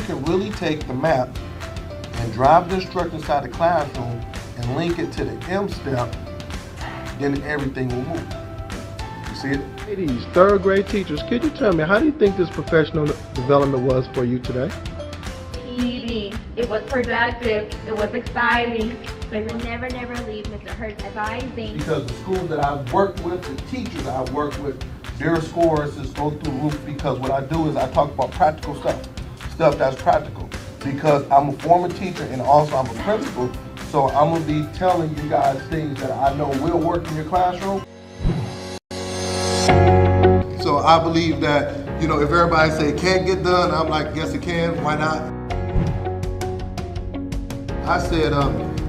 can really take the map and drive the instructor inside the classroom and link it to the M step, then everything will move. You see it? Ladies, third grade teachers, could you tell me, how do you think this professional development was for you today? Easy. It was productive. It was exciting. They will never leave Mr. Hurts advising. Because the schools that I've worked with, the teachers I've worked with, their scores is go through the roof, because what I do is I talk about practical stuff that's practical. Because I'm a former teacher and also I'm a principal, so I'm gonna be telling you guys things that I know will work in your classroom. So I believe that, if everybody say it can't get done, I'm like, yes it can, why not? I said,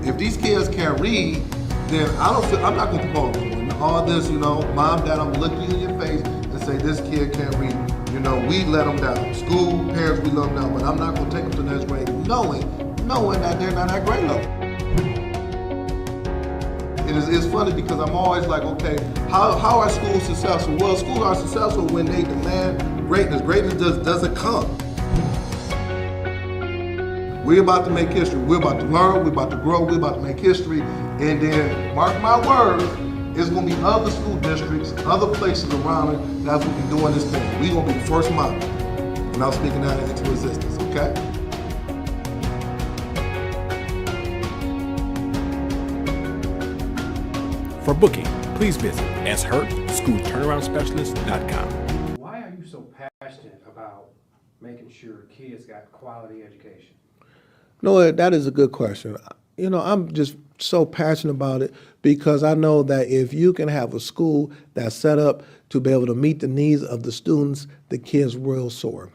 if these kids can't read, then I'm not gonna call them. All this, mom, dad, I'm gonna look you in your face and say this kid can't read. We let them down. School, parents, we let them down, but I'm not gonna take them to the next grade knowing that they're not at grade level. It's funny because I'm always like, okay, how are schools successful? Well, schools are successful when they demand greatness. Greatness just doesn't come. We're about to make history. We're about to learn. We're about to grow. We're about to make history. And then, mark my words, it's going to be other school districts, other places around it that's going to be doing this thing. We're going to be the first model. And I'm speaking that into existence, okay? For booking, please visit shurtschoolturnaroundspecialist.com. Why are you so passionate about making sure kids got quality education? No, that is a good question. I'm just so passionate about it because I know that if you can have a school that's set up to be able to meet the needs of the students, the kids will soar.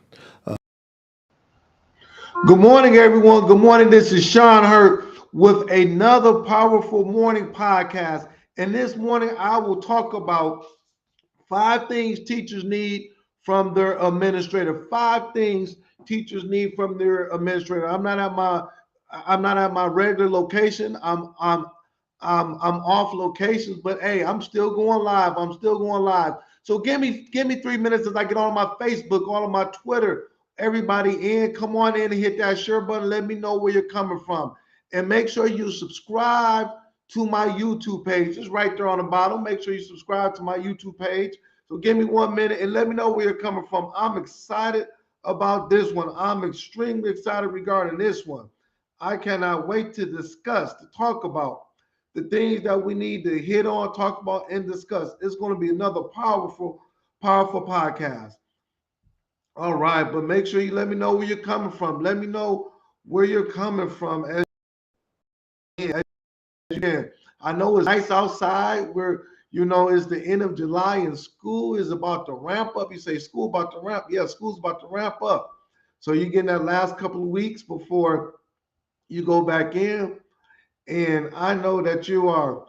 Good morning, everyone. Good morning. This is Sean Hurt with another powerful morning podcast. And this morning, I will talk about 5 things teachers need from their administrator. 5 things teachers need from their administrator. I'm not at my regular location. I'm off locations, but hey, I'm still going live. So give me 3 minutes as I get on my Facebook, on my Twitter. Everybody in, come on in and hit that share button. Let me know where you're coming from. And make sure you subscribe to my YouTube page. It's right there on the bottom. Make sure you subscribe to my YouTube page. So give me 1 minute and let me know where you're coming from. I'm excited about this one. I'm extremely excited regarding this one. I cannot wait to talk about the things that we need to hit on, talk about, and discuss. It's going to be another powerful podcast. All right, but make sure you let me know where you're coming from. Let me know where you're coming from as you can. I know it's nice outside where, it's the end of July and school is about to ramp up. You say school about to ramp. Yeah, school's about to ramp up. So you're getting that last couple of weeks before you go back in. And I know that you want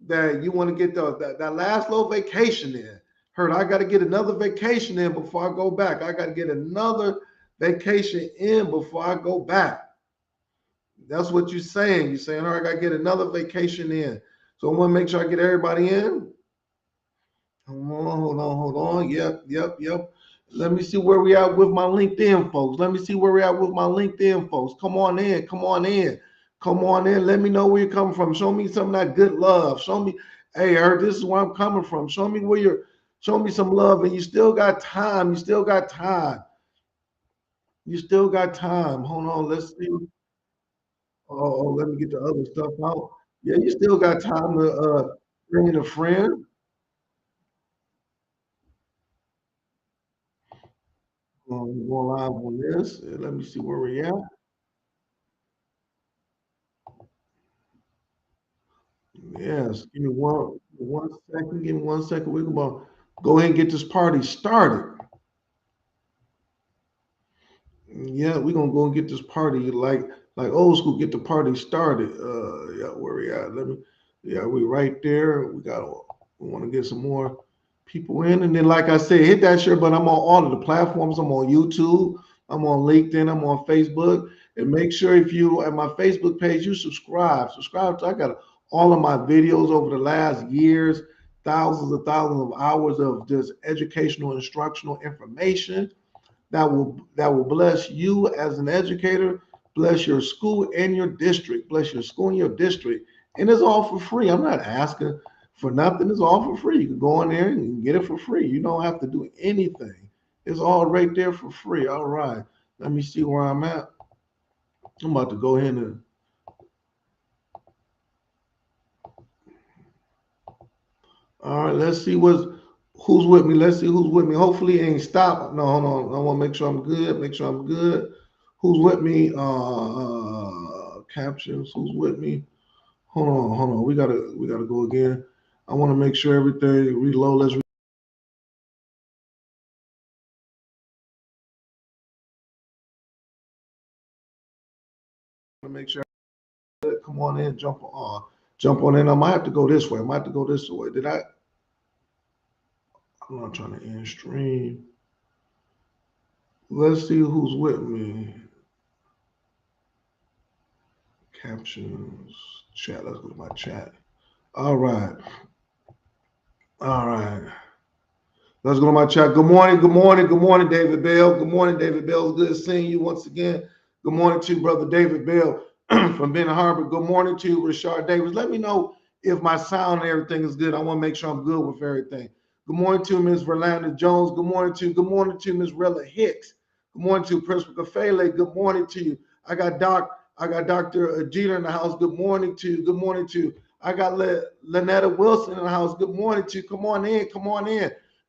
to get that last little vacation in. I got to get another vacation in before I go back. I got to get another vacation in before I go back. That's what you're saying. You're saying, I got to get another vacation in. So I want to make sure I get everybody in. Hold on. Yep. Let me see where we at with my LinkedIn folks. Come on in. Let me know where you're coming from. Show me some of that good love. Show me, hey, this is where I'm coming from. Show me some love. And you still got time. Hold on. Let's see. Oh, let me get the other stuff out. Yeah, you still got time to bring in a friend. Go live on this. Let me see where we at. Yes, give me one second. We're gonna go ahead and get this party started. Yeah, we're gonna go and get this party like old school, get the party started. Yeah, where we at? We right there. We want to get some more people in. And then, like I said, hit that share button. I'm on all of the platforms. I'm on YouTube. I'm on LinkedIn. I'm on Facebook. And make sure if you at my Facebook page, you subscribe. I got all of my videos over the last years, thousands of hours of just educational, instructional information. that will bless you as an educator, bless your school and your district, bless your school and your district. And it's all for free. I'm not asking for nothing. It's all for free. You can go in there and you can get it for free. You don't have to do anything. It's all right there for free. All right. Let me see where I'm at. I'm about to go ahead and all right, let's see who's with me. Let's see who's with me. Hopefully it ain't stopped. No, hold on. I want to make sure I'm good. Make sure I'm good. Who's with me? Captions. Who's with me? Hold on. We gotta go again. I want to make sure everything reload. Let's make sure. Come on in. Jump on in. I might have to go this way. I might have to go this way. Did I? I'm not trying to end stream. Let's see who's with me. Captions, chat. Let's go to my chat. All right. Let's go to my chat. Good morning, David Bell. Good morning, David Bell. It's good seeing you once again. Good morning to you, Brother David Bell from Ben Harbor. Good morning to you, Rashard Davis. Let me know if my sound and everything is good. I want to make sure I'm good with everything. Good morning to Ms. Verlanda Jones. Good morning to Ms. Rella Hicks. Good morning to Principal Kafele. Good morning to you. I got Dr. Jeter in the house. Good morning to you. I got Lynetta Wilson in the house. Good morning to you. Come on in.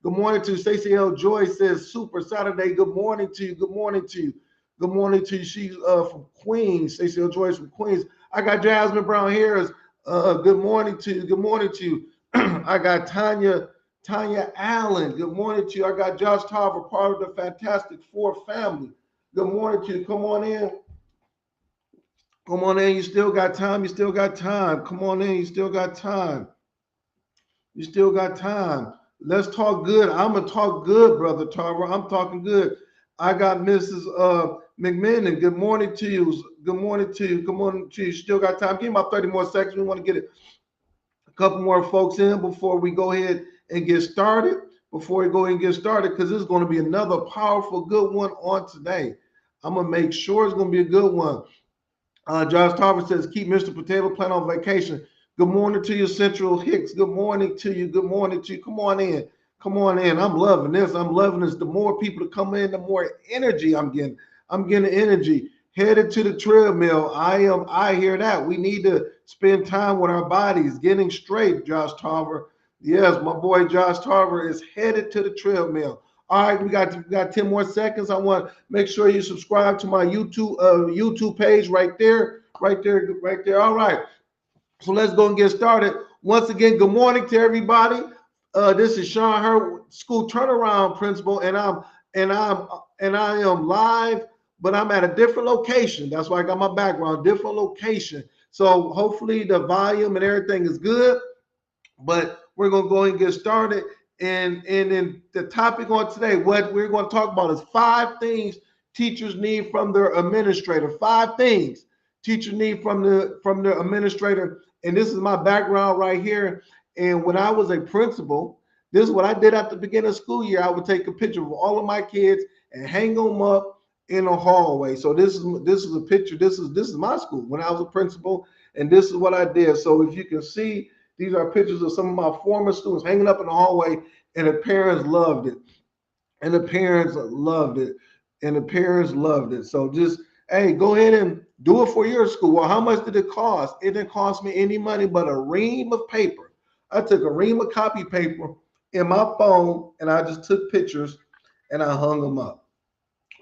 Good morning to Stacey L. Joyce says Super Saturday. Good morning to you. Good morning to you. She's from Queens. Stacey L. Joyce from Queens. I got Jasmine Brown Harris. Good morning to you. I got Tanya Allen. Good morning to you. I got Josh Tarver, part of the Fantastic Four family. Good morning to you. Come on in. You still got time. Come on in. You still got time. Let's talk good. I'm going to talk good, Brother Tarver. I'm talking good. I got Mrs. McMillan. Good morning to you. You still got time. Give me about 30 more seconds. We want to get a couple more folks in before we go ahead and get started. Because this is going to be another powerful, good one on today. I'm going to make sure it's going to be a good one. Josh Tarver says, keep Mr. Potato Plant on vacation. Good morning to you, Central Hicks. Good morning to you. Come on in. I'm loving this. The more people to come in, the more energy I'm getting. Energy. Headed to the treadmill. I hear that. We need to spend time with our bodies, getting straight, Josh Tarver. Yes, my boy Josh Tarver is headed to the treadmill. All right, we got 10 more seconds. I want to make sure you subscribe to my YouTube page right there. All right. So let's go and get started. Once again, good morning to everybody. This is Sean Hurt, school turnaround principal, and I am live, but I'm at a different location. That's why I got my background, different location. So hopefully the volume and everything is good. But we're gonna go and get started. And then the topic on today, what we're going to talk about is 5 things teachers need from their administrator. 5 things teachers need from their administrator. And this is my background right here. And when I was a principal, this is what I did at the beginning of school year. I would take a picture of all of my kids and hang them up in a hallway. So this is a picture. This is my school when I was a principal, and this is what I did. So if you can see, these are pictures of some of my former students hanging up in the hallway, and the parents loved it. So just, hey, go ahead and do it for your school. Well, how much did it cost? It didn't cost me any money but a ream of paper. I took a ream of copy paper in my phone, and I just took pictures, and I hung them up.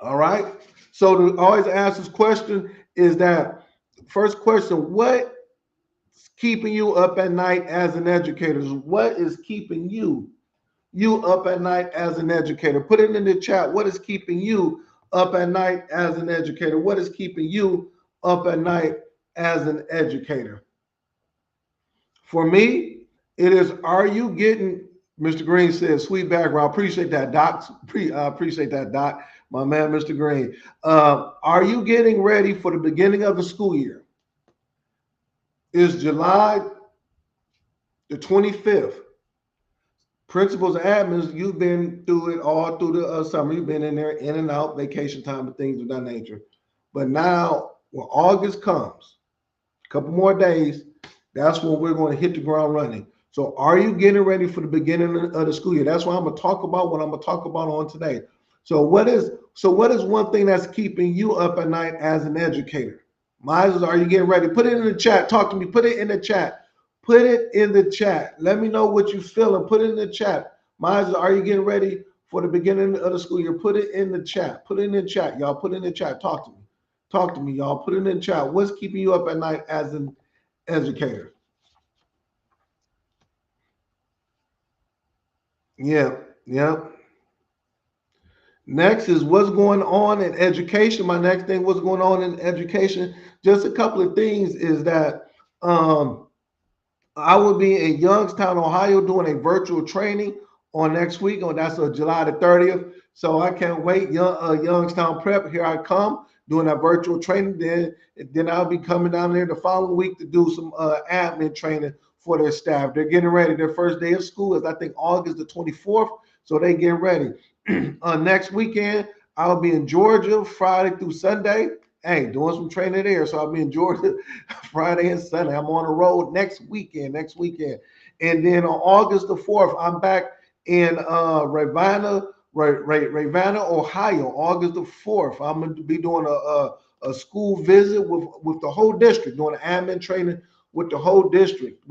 All right? So to always ask this question is that, first question, what keeping you up at night as an educator? What is keeping you up at night as an educator? Put it in the chat. What is keeping you up at night as an educator? What is keeping you up at night as an educator? For me, it is, are you getting, Mr. Green says, sweet background. Appreciate that, Doc. Appreciate that, Doc. My man, Mr. Green. Are you getting ready for the beginning of the school year? Is July the 25th. principals and admins, you've been through it all through the summer. You've been in there, in and out, vacation time and things of that nature. But now, when August comes, a couple more days, that's when we're going to hit the ground running. So are you getting ready for the beginning of the school year? That's what I'm going to talk about, what I'm going to talk about on today. So what is one thing that's keeping you up at night as an educator? Miles, are you getting ready? Put it in the chat. Talk to me. Put it in the chat. Put it in the chat. Let me know what you feeling. Put it in the chat. Miles, are you getting ready for the beginning of the school year? Put it in the chat. Put it in the chat, y'all. Put it in the chat. Talk to me. Talk to me, y'all. Put it in the chat. What's keeping you up at night as an educator? Yeah, yeah. Next is what's going on in education. My next thing, what's going on in education. Just a couple of things is that I will be in Youngstown, Ohio, doing a virtual training on next week. That's July the 30th. So I can't wait. Youngstown Prep, here I come, doing that virtual training. Then I'll be coming down there the following week to do some admin training for their staff. They're getting ready. Their first day of school is, I think, August the 24th. So they getting ready. Next weekend, I'll be in Georgia Friday through Sunday. Hey, doing some training there. So I'll be in Georgia Friday and Sunday. I'm on the road next weekend. And then on August the 4th, I'm back in Ravenna, Ohio, August the 4th. I'm going to be doing a school visit with the whole district, doing admin training with the whole district.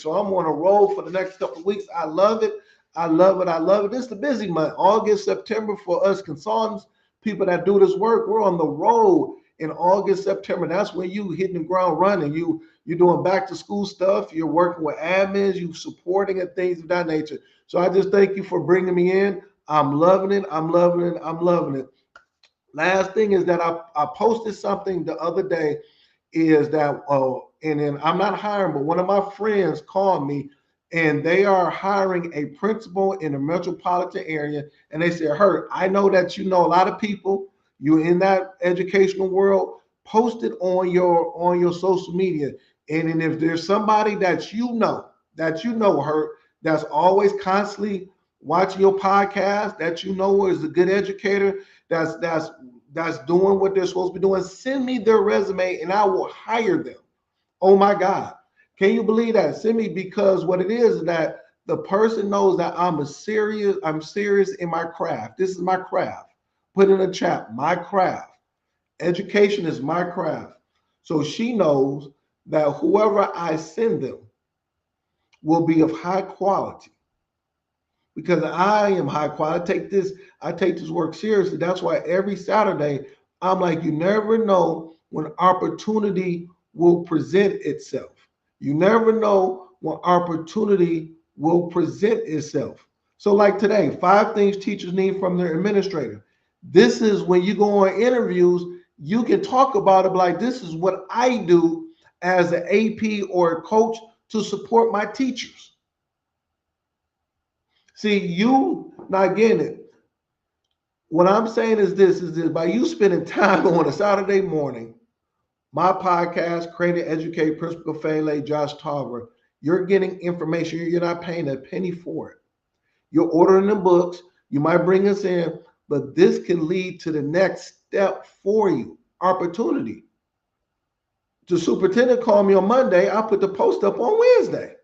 So I'm on a roll for the next couple of weeks. I love it. I love it. This is the busy month. August, September for us consultants, people that do this work. We're on the road in August, September. That's when you hitting the ground running. You're doing back to school stuff. You're working with admins. You supporting and things of that nature. So I just thank you for bringing me in. I'm loving it. Last thing is that I posted something the other day is that, and then I'm not hiring, but one of my friends called me and they are hiring a principal in the metropolitan area. And they said, Hurt, I know that you know a lot of people, you're in that educational world, post it on your social media. And if there's somebody that you know, Hurt, that's always constantly watching your podcast, that you know is a good educator, that's doing what they're supposed to be doing, send me their resume and I will hire them. Oh my God. Can you believe that? Send me, because what it is that the person knows that I'm serious in my craft. This is my craft. Put in a chat, my craft. Education is my craft. So she knows that whoever I send them will be of high quality, because I am high quality. I take this work seriously. That's why every Saturday I'm like, you never know when opportunity will present itself. You never know when opportunity will present itself. So like today, 5 things teachers need from their administrator. This is when you go on interviews, you can talk about it like, this is what I do as an AP or a coach to support my teachers. See, you not getting it. What I'm saying is this, by you spending time on a Saturday morning, my podcast, Create and Educate, Principal Fele, Josh Tarver, you're getting information. You're not paying a penny for it. You're ordering the books. You might bring us in, but this can lead to the next step for you. Opportunity. The superintendent called me on Monday. I put the post up on Wednesday.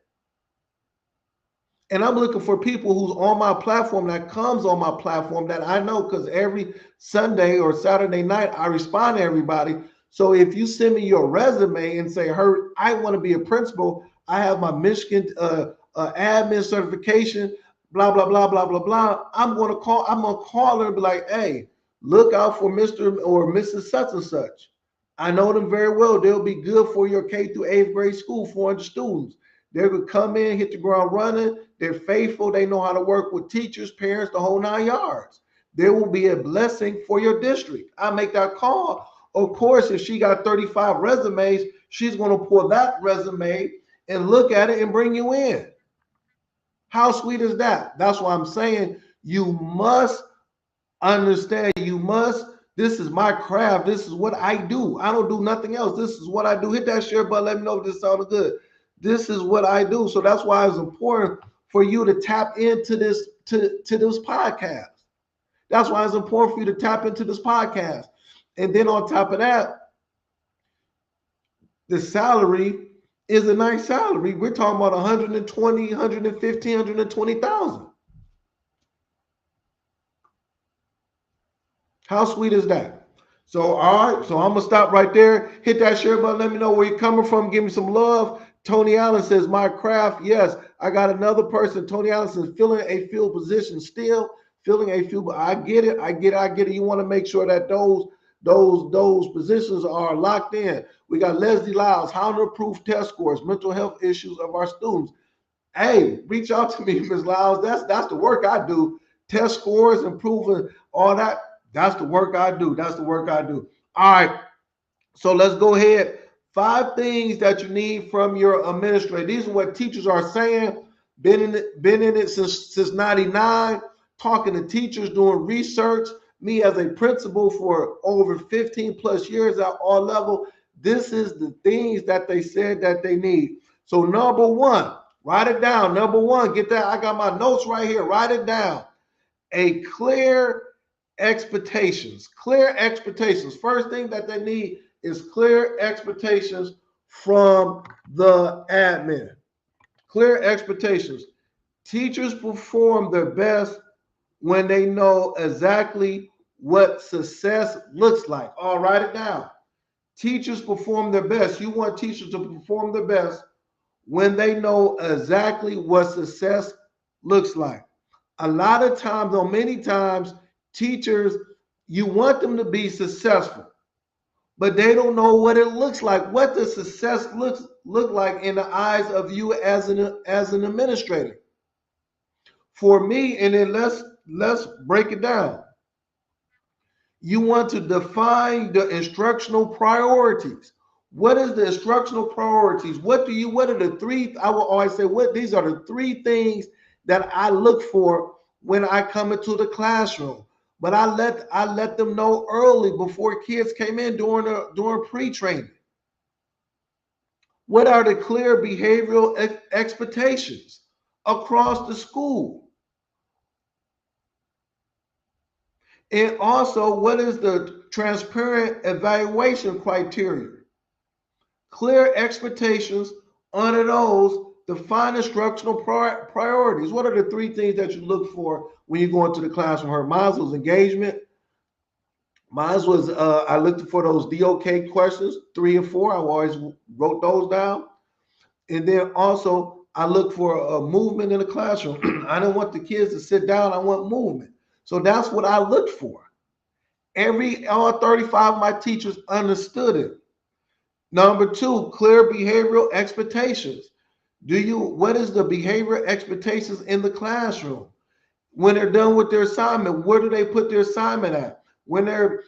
And I'm looking for people who's on my platform, that comes on my platform, that I know, because every Sunday or Saturday night, I respond to everybody. So if you send me your resume and say, Hurt, I want to be a principal, I have my Michigan admin certification, blah, blah, blah, blah, blah, blah. I'm going to call her and be like, hey, look out for Mr. or Mrs. such and such. I know them very well. They'll be good for your K through 8th grade school, 400 students. They're going to come in, hit the ground running. They're faithful. They know how to work with teachers, parents, the whole 9 yards. There will be a blessing for your district. I make that call. Of course, if she got 35 resumes, she's going to pull that resume and look at it and bring you in. How sweet is that? That's why I'm saying you must understand. This is my craft. This is what I do. I don't do nothing else. This is what I do. Hit that share button. Let me know if this sounded good. This is what I do. So that's why it's important for you to tap into this to this podcast. That's why it's important for you to tap into this podcast. And then on top of that, the salary is a nice salary. We're talking about 120, 115, 120,000. How sweet is that? So, all right, so I'm gonna stop right there. Hit that share button. Let me know where you're coming from. Give me some love. Tony Allen says, my craft. Yes, I got another person. Tony Allen says, filling a field position still, filling a field. I get it. I get it. You want to make sure that those positions are locked in. We got Leslie Lyles, how to improve test scores, mental health issues of our students. Hey, reach out to me, Ms. Lyles. That's the work I do. Test scores, improving all that. That's the work I do. That's the work I do. All right. So let's go ahead. 5 things that you need from your administrator. These are what teachers are saying. Been in it since 99, talking to teachers, doing research. Me as a principal for over 15 plus years at all level. This is the things that they said that they need. So number 1, write it down. Number 1, get that. I got my notes right here. Write it down. A clear expectations. Clear expectations. First thing that they need is clear expectations from the admin. Clear expectations. Teachers perform their best when they know exactly what success looks like. All right, write it down. Teachers perform their best. You want teachers to perform their best when they know exactly what success looks like. A lot of times, or many times, teachers, you want them to be successful, but they don't know what it looks like. What does success look like in the eyes of you as an administrator? For me, and then let's break it down. You want to define the instructional priorities. What is the instructional priorities? What are the 3? I will always say, these are the 3 things that I look for when I come into the classroom. But I let them know early before kids came in during pre-training. What are the clear behavioral expectations across the school? And also, what is the transparent evaluation criteria? Clear expectations under those, define instructional priorities. What are the 3 things that you look for when you go into the classroom? Mine was engagement. Mine was, I looked for those DOK questions, 3 and 4. I always wrote those down. And then also, I look for a movement in the classroom. I didn't want the kids to sit down. I want movement. So that's what I looked for. All 35 of my teachers understood it. Number 2, clear behavioral expectations. What is the behavioral expectations in the classroom? When they're done with their assignment, where do they put their assignment at? Do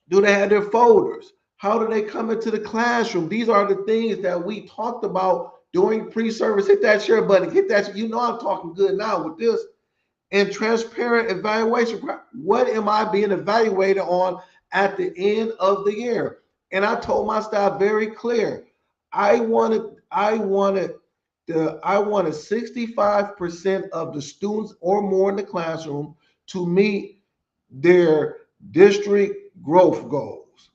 they have their folders? How do they come into the classroom? These are the things that we talked about during pre-service. Hit that share button. Hit that. You know I'm talking good now with this. And transparent evaluation. What am I being evaluated on at the end of the year? And I told my staff very clear. I wanted 65% of the students or more in the classroom to meet their district growth goals.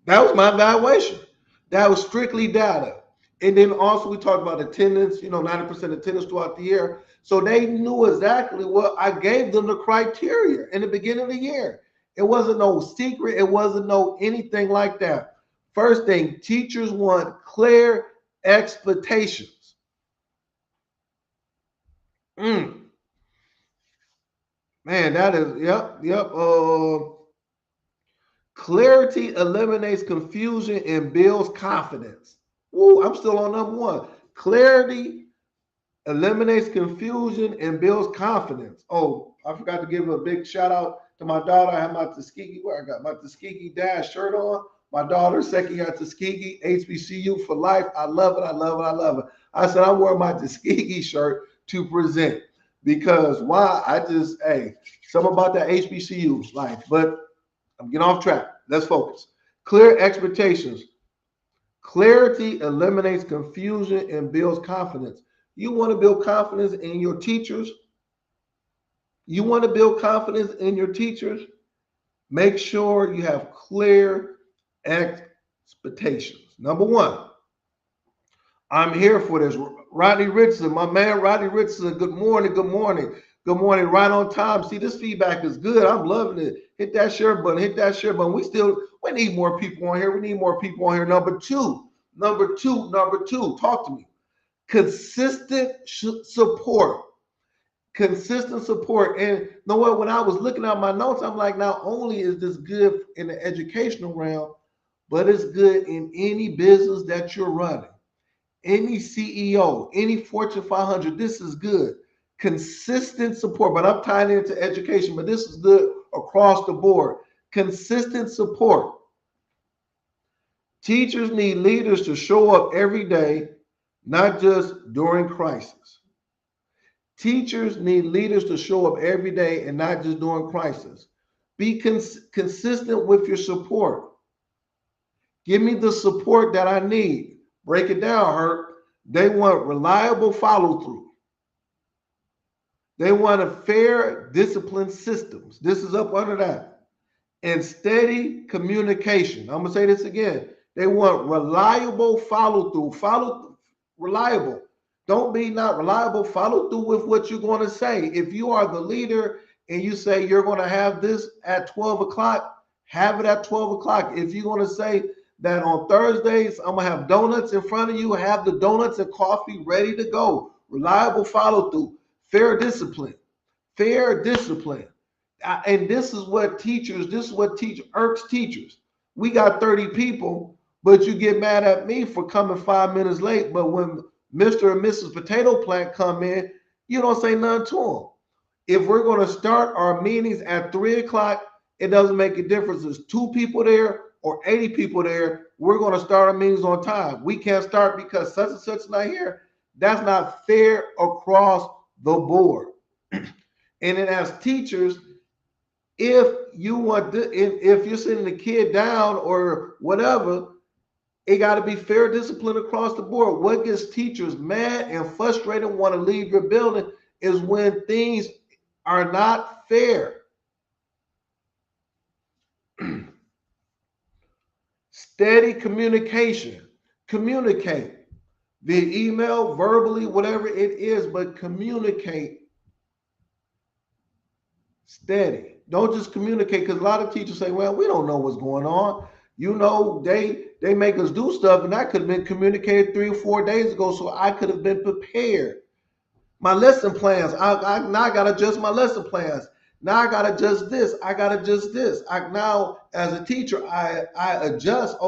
That was my evaluation. That was strictly data. And then also we talked about attendance, 90% attendance throughout the year. So they knew exactly what I gave them, the criteria in the beginning of the year. It wasn't no secret. It wasn't no anything like that. First thing, teachers want clear expectations. Man, that is, yep. Clarity eliminates confusion and builds confidence. Ooh, I'm still on number 1. Clarity eliminates confusion and builds confidence. Oh, I forgot to give a big shout out to my daughter. I have my Tuskegee, I got my Tuskegee Dash shirt on. My daughter, second year at Tuskegee, HBCU for life. I love it. I said, I'm wearing my Tuskegee shirt to present because why? Something about that HBCU life, but I'm getting off track. Let's focus. Clear expectations. Clarity eliminates confusion and builds confidence. You want to build confidence in your teachers. You want to build confidence in your teachers. Make sure you have clear expectations. Number one, I'm here for this. Rodney Richardson, my man, Rodney Richardson. Good morning. Good morning. Good morning. Right on time. See, this feedback is good. I'm loving it. Hit that share button. Hit that share button. We need more people on here. We need more people on here. Number two. Talk to me. Consistent support. Consistent support. And you know what? When I was looking at my notes, I'm like, not only is this good in the educational realm, but it's good in any business that you're running. Any CEO, any Fortune 500, this is good. Consistent support, but I'm tying into education, but this is good across the board. Consistent support. Teachers need leaders to show up every day, not just during crisis. Teachers need leaders to show up every day and not just during crisis. Be consistent with your support. Give me the support that I need. Break it down, Herc. They want reliable follow-through. They want a fair, disciplined systems. This is up under that. And steady communication. I'm going to say this again. They want reliable follow-through. Reliable. Don't be not reliable. Follow through with what you're going to say. If you are the leader and you say you're going to have this at 12 o'clock, have it at 12 o'clock. If you're going to say that on Thursdays, I'm going to have donuts in front of you, have the donuts and coffee ready to go. Reliable follow through. Fair discipline. Fair discipline. And this is what irks teachers. We got 30 people, but you get mad at me for coming 5 minutes late. But when Mr. and Mrs. Potato Plant come in, you don't say nothing to them. If we're going to start our meetings at 3 o'clock, it doesn't make a difference. There's 2 people there or 80 people there. We're going to start our meetings on time. We can't start because such and such not here. That's not fair across the board. And then as teachers, if you're sending the kid down or whatever, it got to be fair discipline across the board. What gets teachers mad and frustrated, want to leave your building, is when things are not fair. Steady communication. Communicate via email, verbally, whatever it is, but communicate steady. Don't just communicate, because a lot of teachers say, well, we don't know what's going on. You know, they make us do stuff, and that could have been communicated 3 or 4 days ago, so I could have been prepared. My lesson plans, I now got to adjust my lesson plans. Now I got to adjust this. I got to adjust this. Now, as a teacher, I adjust.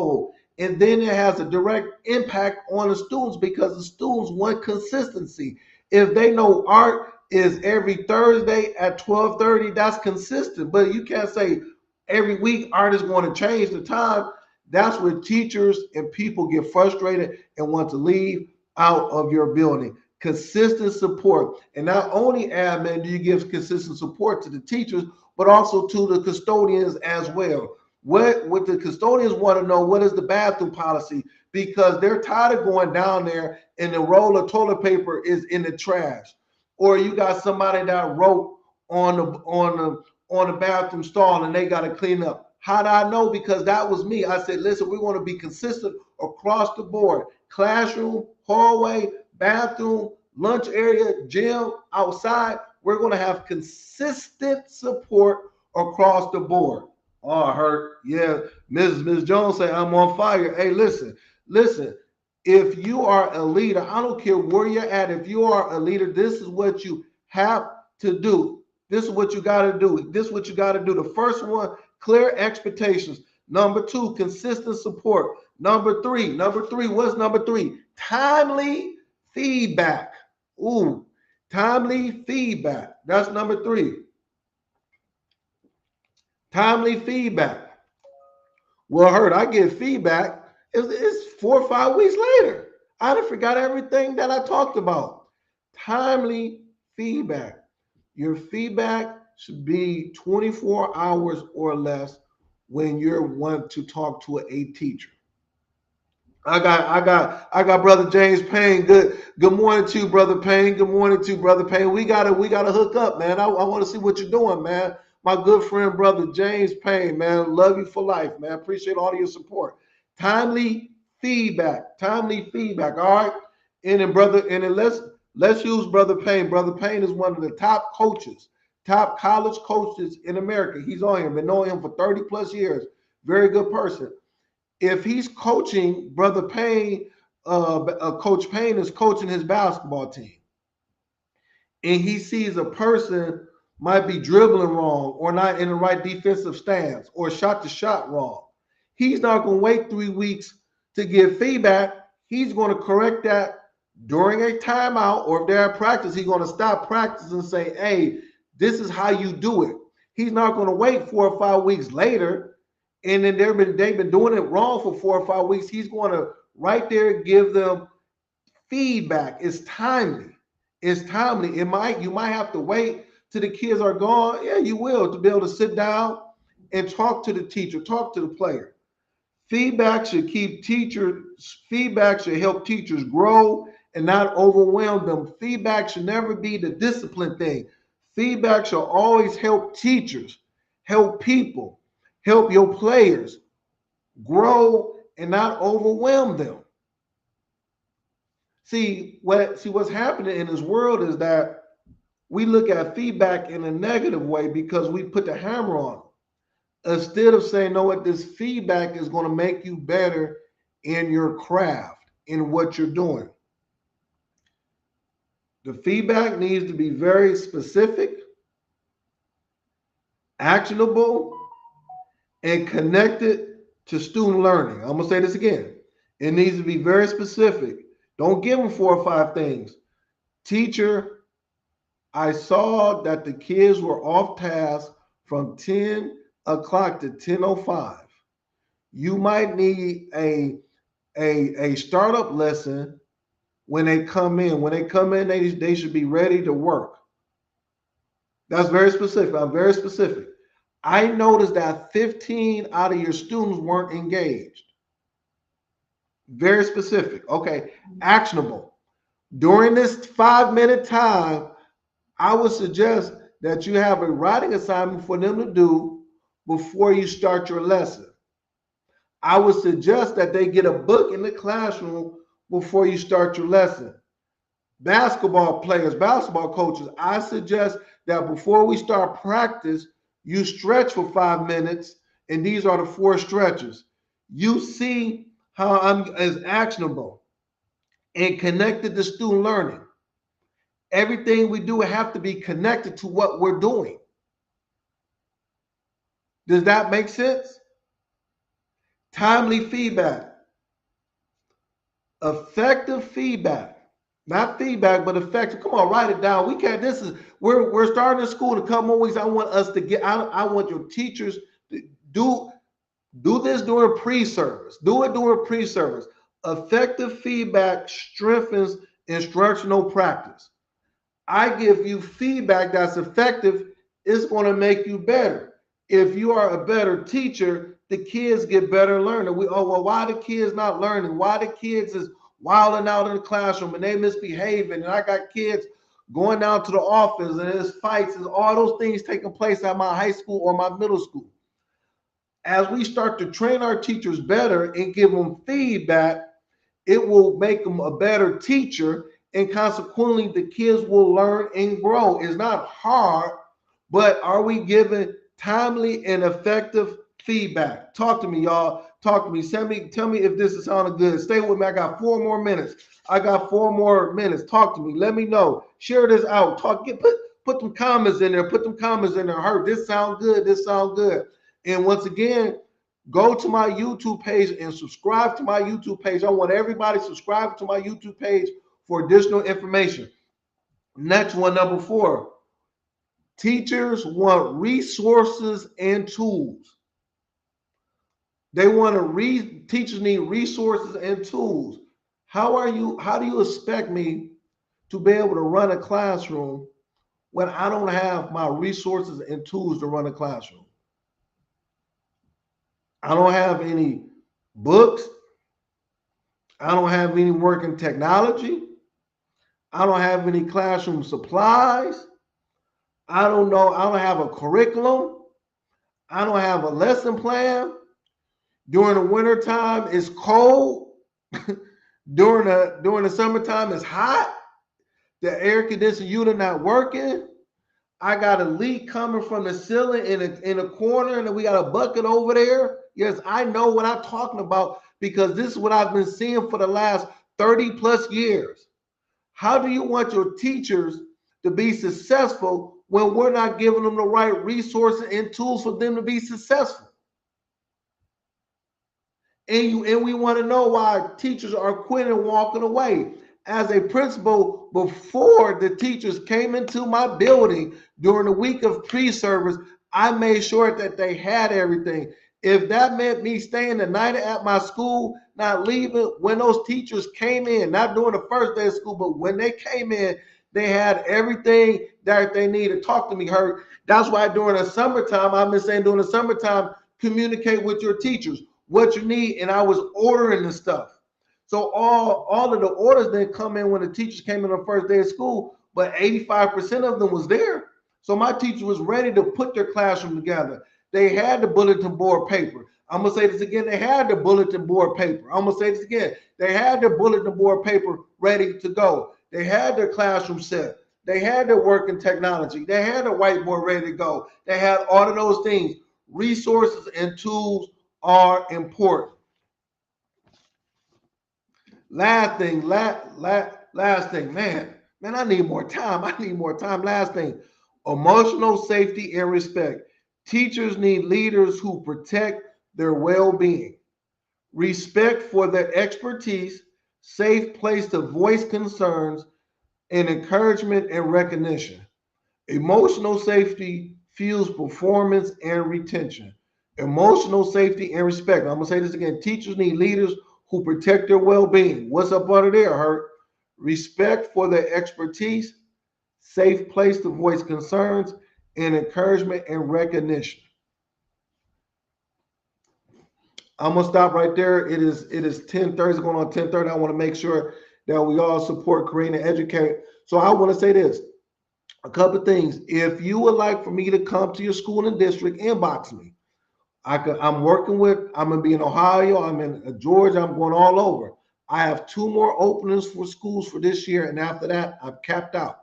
And then it has a direct impact on the students, because the students want consistency. If they know art is every Thursday at 12:30, that's consistent. But you can't say every week art is going to change the time. That's where teachers and people get frustrated and want to leave out of your building. Consistent support. And not only, admin, do you give consistent support to the teachers, but also to the custodians as well. What the custodians want to know, what is the bathroom policy? Because they're tired of going down there and the roll of toilet paper is in the trash. Or you got somebody that wrote on the bathroom stall and they got to clean up. How do I know? Because that was me. I said, listen, we want to be consistent across the board. Classroom, hallway, bathroom, lunch area, gym, outside. We're going to have consistent support across the board. Oh, I heard. Yeah, Ms. Jones say I'm on fire. Hey, listen. If you are a leader, I don't care where you're at. If you are a leader, this is what you have to do. This is what you got to do. This is what you got to do. The first one, clear expectations. Number 2, consistent support. Number three, what's number 3? Timely feedback. Timely feedback. That's number 3. Timely feedback. Well, Hurt, I get feedback. It's 4 or 5 weeks later. I done forgot everything that I talked about. Timely feedback. Your feedback should be 24 hours or less when you're want to talk to a teacher. I got brother James Payne. Good morning to you, brother Payne. Good morning to you, brother Payne. We gotta hook up, man. I want to see what you're doing, man. My good friend, brother James Payne, man. Love you for life, man. Appreciate all your support. Timely feedback. Timely feedback. All right. And then let's use brother Payne. Brother Payne is one of the top coaches, top college coaches in America. He's on here. Been knowing him for 30 plus years. Very good person. If he's coaching, brother Payne, Coach Payne is coaching his basketball team, and he sees a person might be dribbling wrong or not in the right defensive stance or shot the shot wrong. He's not going to wait 3 weeks to give feedback. He's going to correct that during a timeout, or if they're at practice, he's going to stop practice and say, hey, this is how you do it. He's not going to wait 4 or 5 weeks later, and then they've been doing it wrong for 4 or 5 weeks. He's going to right there give them feedback. It's timely. It's timely. You might have to wait till the kids are gone. Yeah, you will, to be able to sit down and talk to the teacher, talk to the player. Feedback should help teachers grow and not overwhelm them. Feedback should never be the discipline thing. Feedback should always help teachers, help people, help your players grow and not overwhelm them. What's happening in this world is that we look at feedback in a negative way because we put the hammer on it. Instead of saying, no, what this feedback is going to make you better in your craft, in what you're doing. The feedback needs to be very specific, actionable, and connected to student learning. I'm going to say this again. It needs to be very specific. Don't give them 4 or 5 things. Teacher, I saw that the kids were off task from 10 o'clock to 10:05. You might need a startup lesson when they come in. When they come in, they should be ready to work. That's very specific. I'm very specific. I noticed that 15 out of your students weren't engaged. Very specific. Okay. Actionable. During this 5-minute time, I would suggest that you have a writing assignment for them to do before you start your lesson. I would suggest that they get a book in the classroom before you start your lesson. Basketball players, basketball coaches, I suggest that before we start practice, you stretch for 5 minutes, and these are the 4 stretches. You see how I'm as actionable and connected to student learning. Everything we do have to be connected to what we're doing. Does that make sense? Timely feedback. Effective feedback. Not feedback, but effective. Come on, write it down. We're starting school in a couple more weeks. I want us to get out. I want your teachers to do this during pre-service. Do it during pre-service. Effective feedback strengthens instructional practice. I give you feedback that's effective, it's going to make you better. If you are a better teacher, the kids get better learning. Why the kids not learning? Why the kids is wilding out in the classroom and they misbehaving? And I got kids going down to the office and there's fights and all those things taking place at my high school or my middle school. As we start to train our teachers better and give them feedback, it will make them a better teacher, and consequently the kids will learn and grow. It's not hard, but are we giving timely and effective feedback? Talk to me, y'all. Talk to me. Tell me if this is sounding good. Stay with me. I got 4 more minutes. Talk to me. Let me know. Share this out. Put them comments in there. Heard this sound good. And once again, go to my YouTube page and subscribe to my YouTube page. I want everybody subscribe to my YouTube page for additional information. Next one, number 4. Teachers want resources and tools. Teachers need resources and tools. How do you expect me to be able to run a classroom when I don't have my resources and tools to run a classroom? I don't have any books. I don't have any working technology. I don't have any classroom supplies. I don't know. I don't have a curriculum. I don't have a lesson plan. During the wintertime, it's cold. During the summertime, it's hot. The air conditioning unit not working. I got a leak coming from the ceiling in a corner, and then we got a bucket over there. Yes, I know what I'm talking about because this is what I've been seeing for the last 30 plus years. How do you want your teachers to be successful when we're not giving them the right resources and tools for them to be successful? And we want to know why teachers are quitting and walking away. As a principal, before the teachers came into my building during the week of pre-service, I made sure that they had everything. If that meant me staying the night at my school, not leaving, when those teachers came in, not during the first day of school, but when they came in, they had everything that they needed. Talk to me, Hurt. That's why during the summertime, I've been saying during the summertime, communicate with your teachers what you need, and I was ordering the stuff. So all of the orders didn't come in when the teachers came in on the first day of school, but 85% of them was there. So my teacher was ready to put their classroom together. They had the bulletin board paper. I'm gonna say this again. They had the bulletin board paper. I'm gonna say this again. They had the bulletin board paper ready to go. They had their classroom set. They had their working technology. They had the whiteboard ready to go. They had all of those things. Resources and tools are important. Last thing, man, I need more time. I need more time. Last thing, emotional safety and respect. Teachers need leaders who protect their well-being, respect for their expertise, safe place to voice concerns, and encouragement and recognition. Emotional safety fuels performance and retention. Emotional safety and respect. I'm gonna say this again. Teachers need leaders who protect their well-being. What's up under there, Hurt? Respect for their expertise, safe place to voice concerns, and encouragement and recognition. I'm gonna stop right there. It is 10:30, it's going on 10:30. I want to make sure that we all support, create, and educate. So I want to say this. A couple of things. If you would like for me to come to your school and district, inbox me. I'm gonna be in Ohio, I'm in Georgia, I'm going all over. I have 2 more openings for schools for this year, and after that, I'm capped out.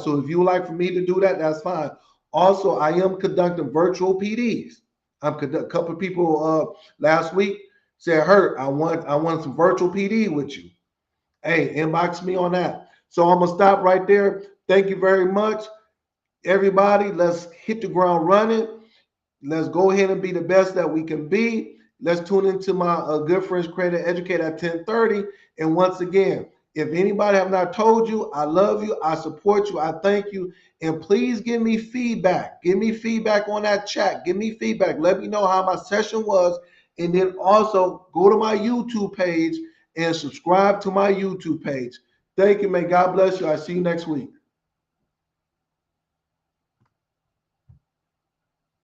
So if you would like for me to do that, that's fine. Also, I am conducting virtual PDs. A couple of people last week said, Hurt, I want some virtual PD with you. Hey, inbox me on that. So I'm gonna stop right there. Thank you very much, everybody. Let's hit the ground running. Let's go ahead and be the best that we can be. Let's tune into my good friends, Create and Educate at 10:30. And once again, if anybody have not told you, I love you, I support you, I thank you. And please give me feedback. Give me feedback on that chat. Give me feedback. Let me know how my session was. And then also go to my YouTube page and subscribe to my YouTube page. Thank you. May God bless you. I'll see you next week.